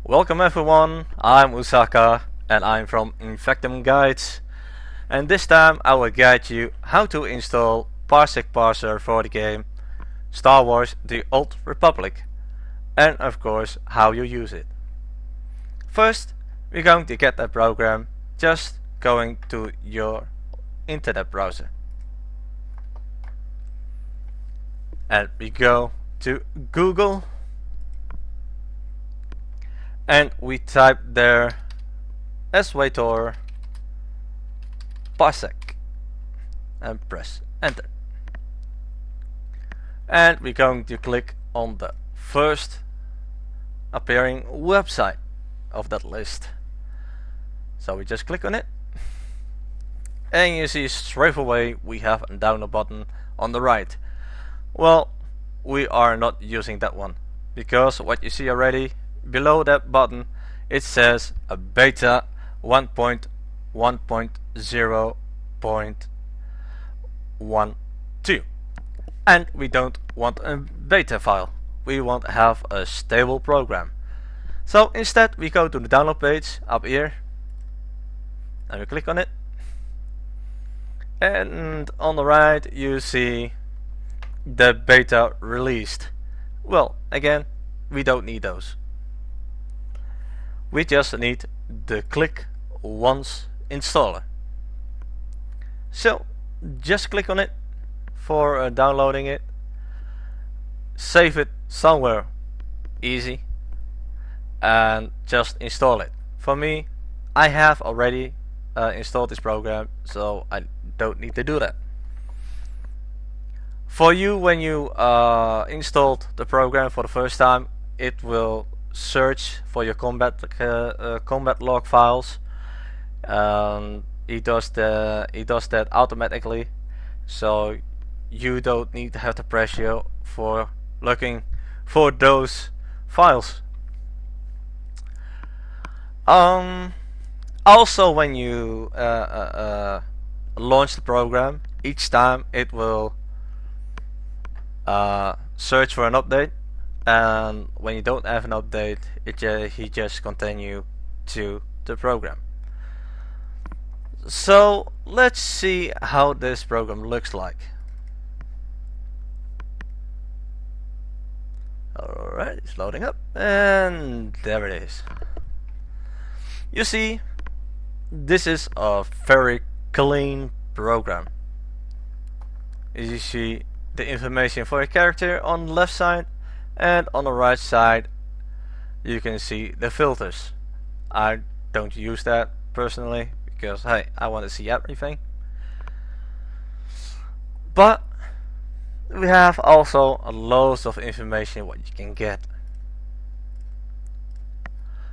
Welcome everyone, I'm Usaka and I'm from Invectum Guides, and this time I will guide you how to install Parsec parser for the game Star Wars The Old Republic, and of course how you use it. First we're going to get that program just going to your internet browser, and we go to Google and we type there SWTOR Parsec and press enter, and we're going to click on the first appearing website of that list. So we just click on it and you see straight away we have a download button on the right. Well, we are not using that one because what you see already below that button, it says a beta 1.1.0.12, and we don't want a beta file, we want to have a stable program. So instead we go to the download page up here and we click on it, and on the right you see the beta released. Well, again, we don't need those. We just need the click once installer. So just click on it for downloading it, save it somewhere easy, and just install it. For me, I have already installed this program, so I don't need to do that. For you, when you installed the program for the first time, it will search for your combat log files. It does that automatically, so you don't need to have the pressure for looking for those files. Also, when you launch the program, each time it will search for an update, and when you don't have an update, he just continue to the program. So let's see how this program looks like. Alright, it's loading up, and there it is. You see, this is a very clean program. As you see the information for your character on the left side, and on the right side you can see the filters. I don't use that personally because hey, I want to see everything. But we have also loads of information what you can get.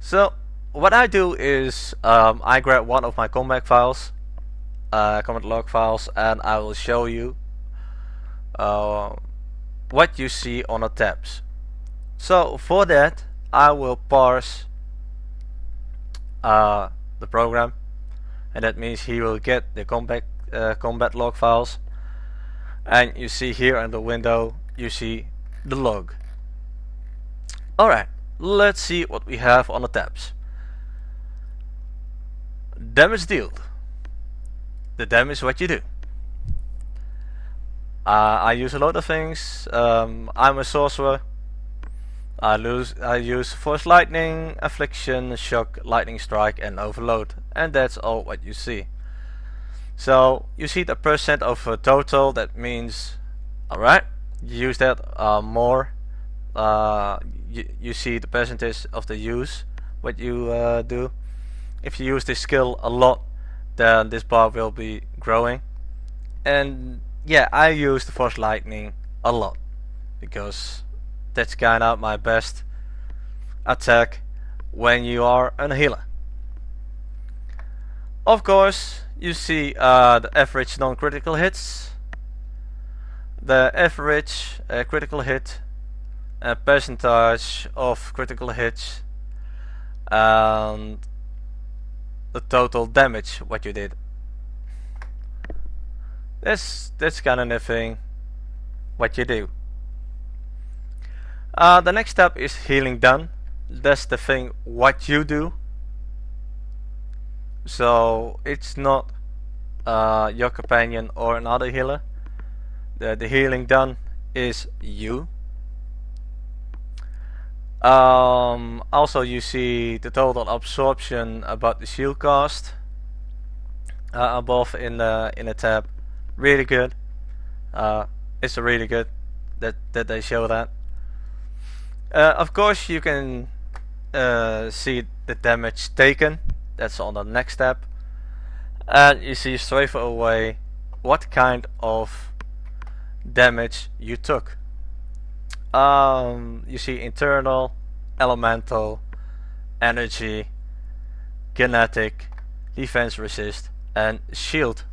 So what I do is I grab one of my combat files, combat log files, and I will show you what you see on the tabs. So for that I will parse the program, and that means he will get the combat log files, and you see here in the window you see the log. Alright, let's see what we have on the tabs. Damage dealt. The damage what you do. I use a lot of things. I'm a sorcerer. I use force lightning, affliction, shock, lightning strike, and overload, and that's all what you see. So you see the percent of total. That means, alright, you use that more. You see the percentage of the use what you do. If you use this skill a lot, then this bar will be growing. And yeah, I use the force lightning a lot because that's kinda my best attack when you are a healer. Of course, you see the average non-critical hits, the average critical hit, percentage of critical hits, and the total damage what you did. That's kind of the thing what you do. The next step is healing done. that's the thing what you do. So it's not your companion or another healer. The healing done is you. Also you see the total absorption about the shield cost above in the tab. Really good. It's really good that they show that. Of course you can see the damage taken. That's on the next tab. And you see straight away what kind of damage you took. You see internal, elemental, energy, kinetic, defense resist, and shield.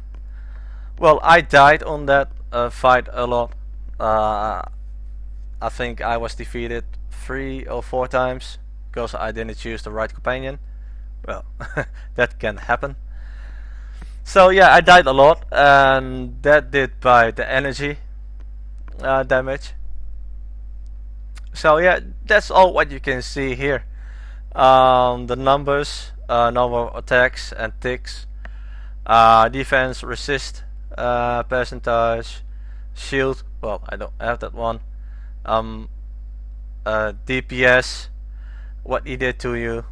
Well, I died on that fight a lot. I think I was defeated 3 or 4 times because I didn't choose the right companion. Well, that can happen. So yeah, I died a lot, and that did by the energy damage. So yeah, that's all what you can see here. The numbers, number of attacks and ticks, defense resist percentage, shield. Well, I don't have that one. DPS, what he did to you.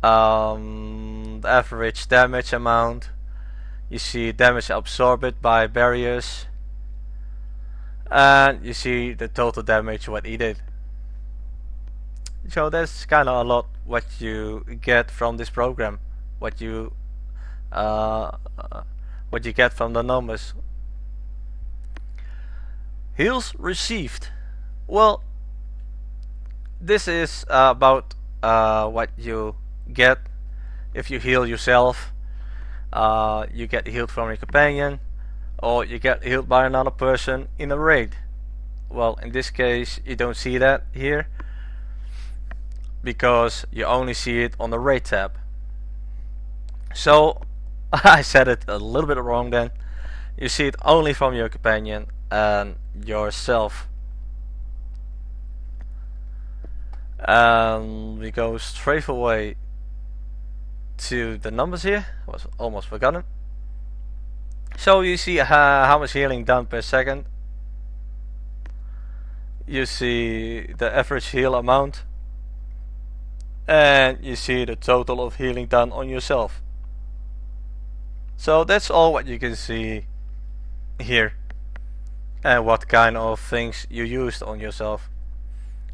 The average damage amount. You see damage absorbed by barriers. And you see the total damage what he did. So that's kind of a lot what you get from this program, what you get from the numbers. Heals received. Well, this is about what you get if you heal yourself. You get healed from your companion, or you get healed by another person in a raid. Well, in this case you don't see that here because you only see it on the raid tab. So I said it a little bit wrong then. You see it only from your companion and yourself. And we go straight away to the numbers here. I was almost forgotten. So you see how much healing done per second. You see the average heal amount. And you see the total of healing done on yourself. So that's all what you can see here. And what kind of things you used on yourself.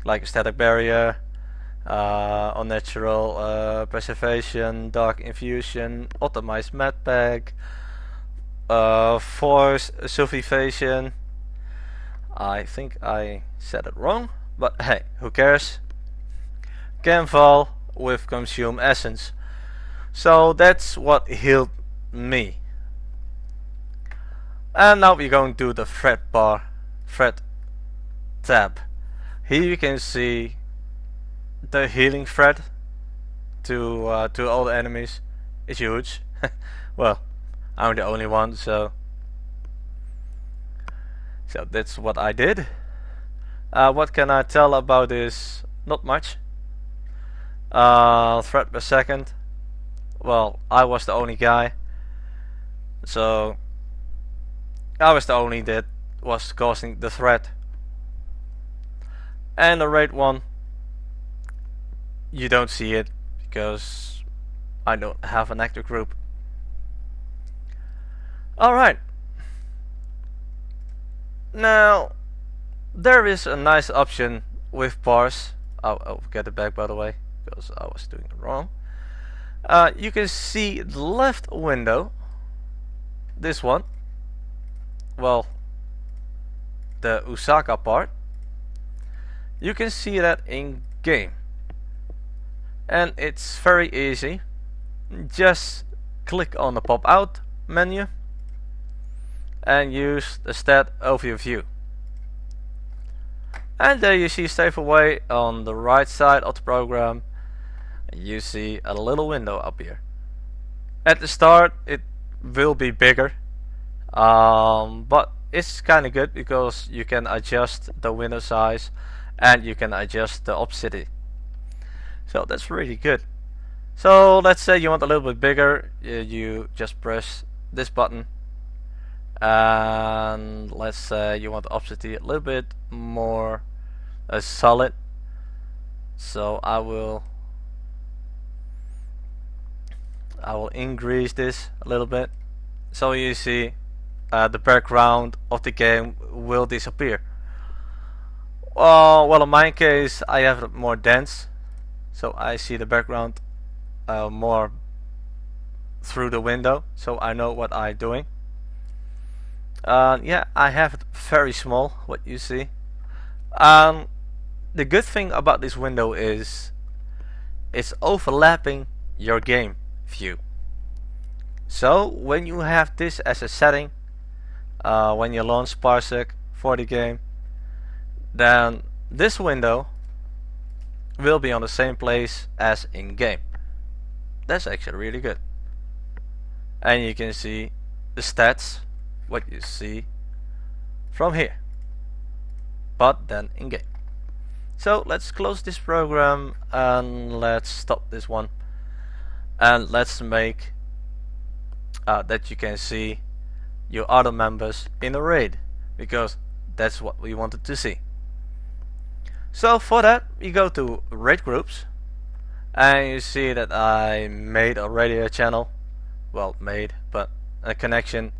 Like a static barrier, unnatural preservation, dark infusion, optimized med pack, force sulfation. I think I said it wrong, but hey, who cares? Canval with consume essence. So that's what healed me. And now we're going to the threat bar, threat tab. Here you can see the healing threat to all the enemies. It's huge. Well, I'm the only one, so that's what I did. What can I tell about this? Not much. Threat per second. Well, I was the only guy, so I was the only that was causing the threat. And the raid one, you don't see it because I don't have an active group. Alright. Now, there is a nice option with Parse. I'll get it back by the way, because I was doing it wrong. You can see the left window, this one. Well, the Osaka part. You can see that in game, and it's very easy. Just click on the pop out menu and use the stat overview, and there you see straight away on the right side of the program you see a little window up here. At the start it will be bigger, but it's kinda good because you can adjust the window size and you can adjust the opacity. So that's really good. So let's say you want a little bit bigger, you just press this button, and let's say you want the opacity a little bit more solid. So I will increase this a little bit, so you see the background of the game will disappear. Well, in my case I have it more dense, so I see the background more through the window, so I know what I'm doing. Yeah, I have it very small, what you see. The good thing about this window is it's overlapping your game view. So when you have this as a setting, when you launch Parsec for the game, then this window will be on the same place as in game. That's actually really good. And you can see the stats, what you see from here, but then in game. So let's close this program and let's stop this one, and let's make that you can see your other members in a raid, because that's what we wanted to see. So for that we go to raid groups, and you see that I made already a channel, well made, but a connection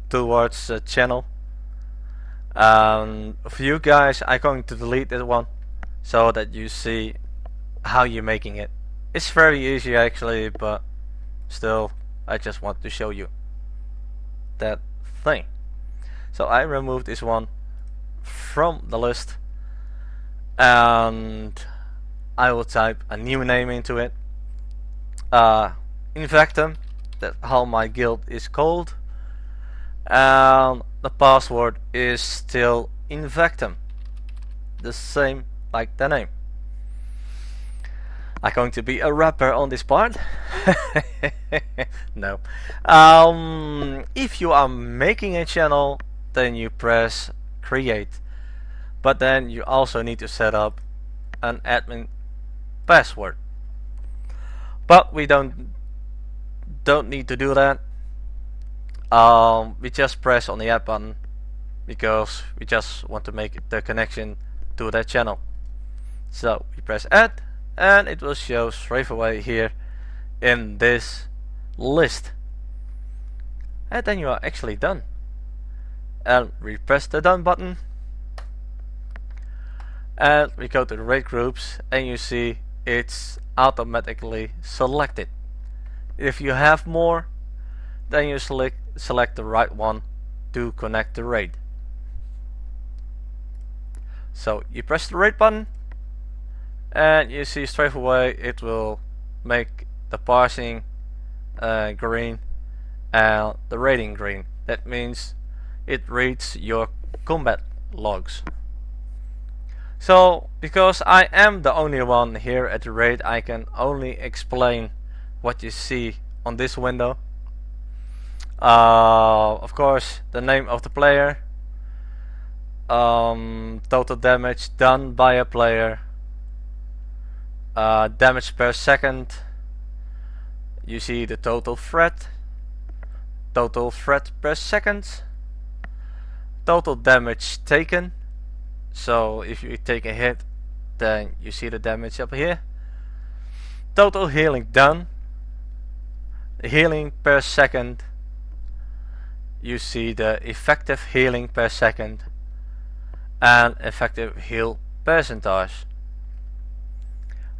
towards a channel. For you guys I'm going to delete this one so that you see how you're making it. It's very easy actually, but still I just want to show you that thing. So I removed this one from the list, and I will type a new name into it. Invectum, that's how my guild is called, and the password is still Invectum, the same like the name. I'm going to be a rapper on this part. No. If you are making a channel, then you press create, but then you also need to set up an admin password. But we don't need to do that. We just press on the add button because we just want to make the connection to that channel. So we press add, and it will show straight away here in this list, and then you are actually done. And we press the done button, and we go to the raid groups, and you see it's automatically selected. If you have more, then you select the right one to connect the raid. So you press the raid button, and you see straight away it will make the parsing green and the rating green. That means it reads your combat logs. So because I am the only one here at the raid, I can only explain what you see on this window. Of course, the name of the player, total damage done by a player, damage per second. You see the total threat per second, total damage taken. So if you take a hit, then you see the damage up here. Total healing done, healing per second. You see the effective healing per second and effective heal percentage.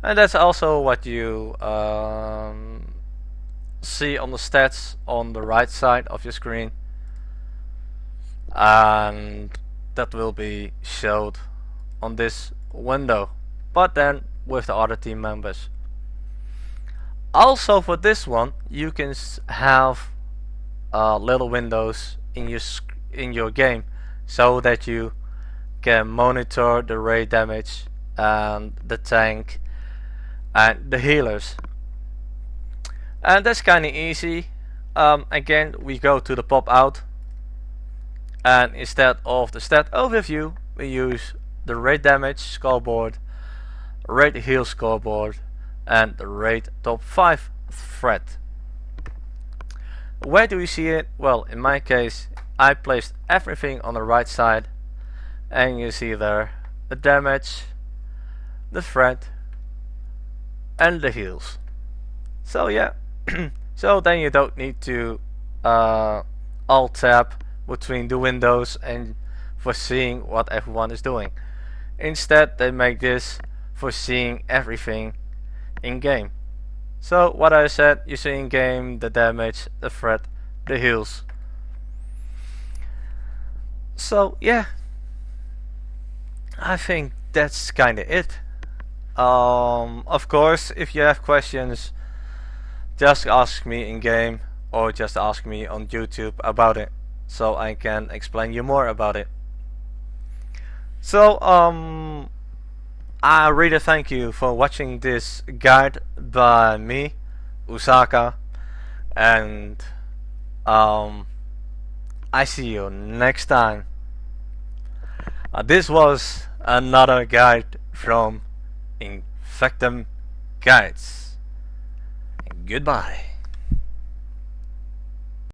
And that's also what you see on the stats on the right side of your screen, and that will be showed on this window, but then with the other team members. Also for this one you can have little windows in your game, so that you can monitor the raid damage and the tank and the healers. And that's kinda easy. Again, we go to the pop out, and instead of the stat overview we use the raid damage scoreboard, raid heal scoreboard, and the raid top 5 thread. Where do we see it? Well, in my case, I placed everything on the right side, and you see there the damage, the thread, and the heals. So yeah, so then you don't need to alt tab between the windows and for seeing what everyone is doing. Instead, they make this for seeing everything in game. So what I said, you see in game the damage, the threat, the heals. So yeah, I think that's kinda it. Of course, if you have questions, just ask me in game or just ask me on YouTube about it, so I can explain you more about it. So I really thank you for watching this guide by me, Usaka, and I see you next time. This was another guide from Invectum Guides. Goodbye.